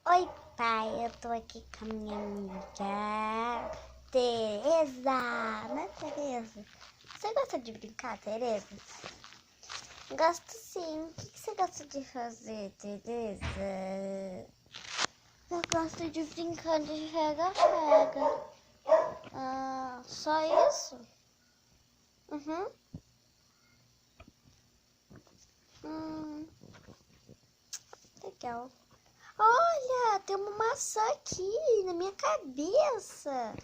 Oi, pai, eu tô aqui com a minha amiga Tereza. Né, Tereza? Você gosta de brincar, Tereza? Gosto sim. O que você gosta de fazer, Tereza? Eu gosto de brincar de rega-rega. Ah, só isso? Uhum. Legal. Olha, tem uma maçã aqui na minha cabeça.